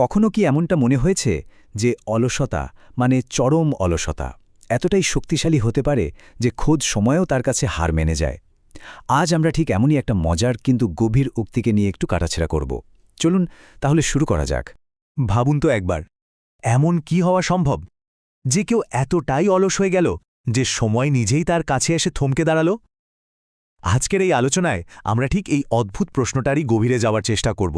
কখনো কি এমনটা মনে হয়েছে যে অলসতা মানে চরম অলসতা এতটাই শক্তিশালী হতে পারে যে খোদ সময়েও তার কাছে হার মেনে যায়? আজ আমরা ঠিক এমনই একটা মজার কিন্তু গভীর উক্তিকে নিয়ে একটু কাটাছেড়া করব। চলুন তাহলে শুরু করা যাক। ভাবুন তো একবার, এমন কি হওয়া সম্ভব যে কেউ এতটাই অলস হয়ে গেল যে সময় নিজেই তার কাছে এসে থমকে দাঁড়াল? আজকের এই আলোচনায় আমরা ঠিক এই অদ্ভুত প্রশ্নটারই গভীরে যাওয়ার চেষ্টা করব।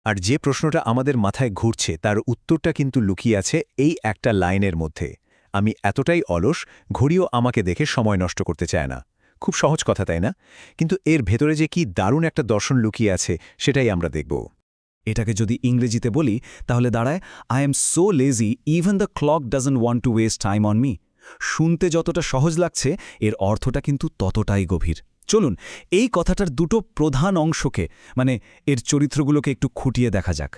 আর যে প্রশ্নটা আমাদের মাথায় ঘুরছে তার উত্তরটা কিন্তু লুকিয়ে আছে এই একটা লাইনের মধ্যে: আমি এতটাই অলস, ঘড়িও আমাকে দেখে সময় নষ্ট করতে চায় না। খুব সহজ কথা, তাই না? কিন্তু এর ভেতরে যে কি দারুণ একটা দর্শন লুকিয়ে আছে সেটাই আমরা দেখব। এটাকে যদি ইংরেজিতে বলি তাহলে দাঁড়ায়, I am so lazy even the clock doesn't want to waste time on me. শুনতে যতটা সহজ লাগছে এর অর্থটা কিন্তু ততটাই গভীর। চলুন এই কথাটার দুটো প্রধান অংশকে এর চরিত্রগুলোকে একটু খুঁটিয়ে দেখা যাক।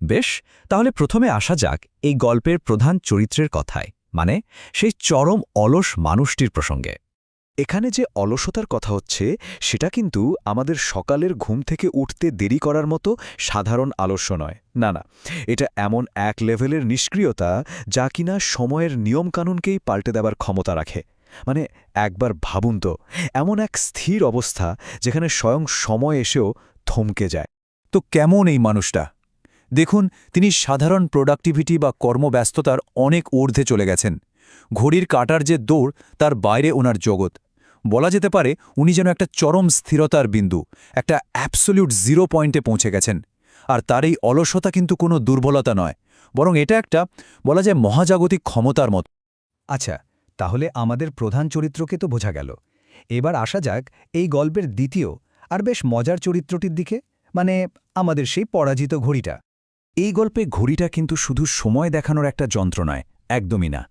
বেশ, তাহলে প্রথমে আসা যাক এই গল্পের প্রধান চরিত্রের কথায়, সেই চরম অলস মানুষটির প্রসঙ্গে। এখানে যে অলসতার কথা হচ্ছে সেটা কিন্তু আমাদের সকালের ঘুম থেকে উঠতে দেরি করার মতো সাধারণ আলস্য নয়। না, এটা এমন এক লেভেলের নিষ্ক্রিয়তা যা কিনা সময়ের নিয়মকানুনকেই পাল্টে দেবার ক্ষমতা রাখে। একবার ভাবুন তো, এমন এক স্থির অবস্থা যেখানে স্বয়ং সময় এসেও থমকে যায়। তো কেমন এই মানুষটা? দেখুন, তিনি সাধারণ প্রোডাক্টিভিটি বা কর্মব্যস্ততার অনেক ঊর্ধ্বে চলে গেছেন। ঘড়ির কাঁটার যে দৌড়, তার বাইরে ওনার জগৎ। বলা যেতে পারে উনি যেন একটা চরম স্থিরতার বিন্দু, একটা অ্যাবসোলিউট জিরো পয়েন্টে পৌঁছে গেছেন। আর তার এই অলসতা কিন্তু কোনো দুর্বলতা নয়, বরং এটা একটা, বলা যায়, মহাজাগতিক ক্ষমতার মতো। আচ্ছা, তাহলে আমাদের প্রধান চরিত্রকে তো বোঝা গেল। এবার আসা যাক এই গল্পের দ্বিতীয় আর বেশ মজার চরিত্রটির দিকে, আমাদের সেই পরাজিত ঘড়িটা। এই গল্পে ঘড়িটা কিন্তু শুধু সময় দেখানোর একটা যন্ত্র নয়, একদমই না।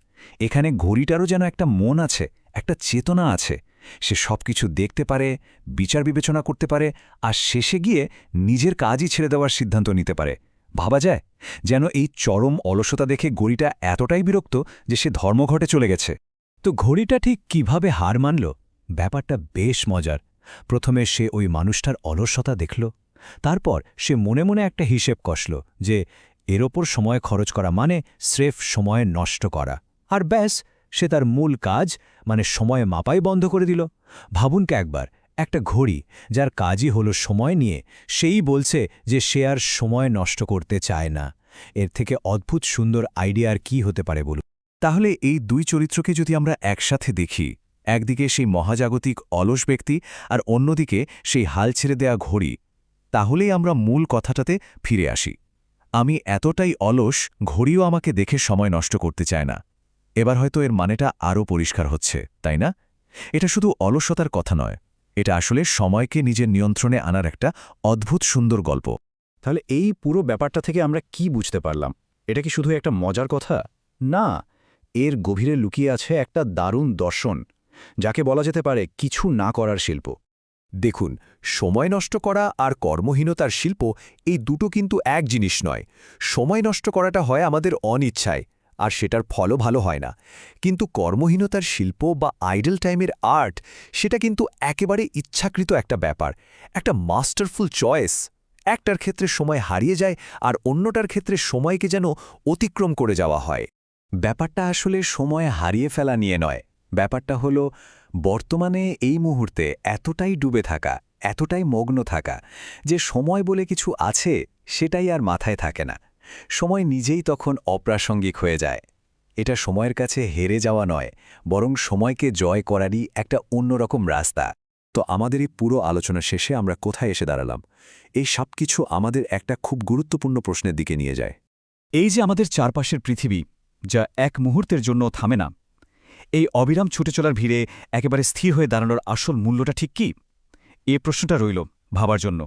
এখানে ঘড়িটারও যেন একটা মন আছে, একটা চেতনা আছে। সে সবকিছু দেখতে পারে, বিচার বিবেচনা করতে পারে, আর শেষে গিয়ে নিজের কাজই ছেড়ে দেওয়ার সিদ্ধান্ত নিতে পারে। ভাবা যায় যেন এই চরম অলসতা দেখে ঘড়িটা এতটাই বিরক্ত যে সে ধর্মঘটে চলে গেছে। তো ঘড়িটা ঠিক কিভাবে হার মানল? ব্যাপারটা বেশ মজার। প্রথমে সে ওই মানুষটার অলসতা দেখল, তারপর সে মনে মনে একটা হিসেব কষল যে এর ওপর সময় খরচ করা মানে স্রেফ সময় নষ্ট করা। আর ব্যাস, সে তার মূল কাজ সময় মাপাই বন্ধ করে দিল। ভাবুনকে একবার, একটা ঘড়ি যার কাজই হলো সময় নিয়ে, সেই বলছে যে সে আর সময় নষ্ট করতে চায় না। এর থেকে অদ্ভুত সুন্দর আইডিয়া আর কি হতে পারে বলুন? তাহলে এই দুই চরিত্রকে যদি আমরা একসাথে দেখি, একদিকে সেই মহাজাগতিক অলস ব্যক্তি আর অন্যদিকে সেই হাল ছেড়ে দেয়া ঘড়ি, তাহলেই আমরা মূল কথাটাতে ফিরে আসি। আমি এতটাই অলস, ঘড়িও আমাকে দেখে সময় নষ্ট করতে চায় না। এবার হয়তো এর মানেটা আরও পরিষ্কার হচ্ছে, তাই না? এটা শুধু অলসতার কথা নয়, এটা আসলে সময়কে নিজের নিয়ন্ত্রণে আনার একটা অদ্ভুত সুন্দর গল্প। তাহলে এই পুরো ব্যাপারটা থেকে আমরা কি বুঝতে পারলাম? এটা কি শুধু একটা মজার কথা? না, এর গভীরে লুকিয়ে আছে একটা দারুণ দর্শন, যাকে বলা যেতে পারে কিছু না করার শিল্প। দেখুন, সময় নষ্ট করা আর কর্মহীনতার শিল্প, এই দুটো কিন্তু এক জিনিস নয়। সময় নষ্ট করাটা হয় আমাদের অনিচ্ছায়, আর সেটার ফলও ভালো হয় না। কিন্তু কর্মহীনতার শিল্প বা আইডল টাইমের আর্ট, সেটা কিন্তু একেবারে ইচ্ছাকৃত একটা ব্যাপার, একটা মাস্টারফুল চয়েস। একটার ক্ষেত্রে সময় হারিয়ে যায় আর অন্যটার ক্ষেত্রে সময়কে যেন অতিক্রম করে যাওয়া হয়। ব্যাপারটা আসলে সময় হারিয়ে ফেলা নিয়ে নয়, ব্যাপারটা হলো বর্তমানে এই মুহূর্তে এতটাই ডুবে থাকা, এতটাই মগ্ন থাকা যে সময় বলে কিছু আছে সেটাই আর মাথায় থাকে না। সময় নিজেই তখন অপ্রাসঙ্গিক হয়ে যায়। এটা সময়ের কাছে হেরে যাওয়া নয়, বরং সময়কে জয় করারই একটা অন্যরকম রাস্তা। তো আমাদের এই পুরো আলোচনা শেষে আমরা কোথায় এসে দাঁড়ালাম? এই সবকিছু আমাদের একটা খুব গুরুত্বপূর্ণ প্রশ্নের দিকে নিয়ে যায়। এই যে আমাদের চারপাশের পৃথিবী, যা এক মুহূর্তের জন্য থামে না, এই অবিরাম ছুটে চলার ভিড়ে একেবারে স্থির হয়ে দাঁড়ানোর আসল মূল্যটা ঠিক কি? এ প্রশ্নটা রইল ভাবার জন্য।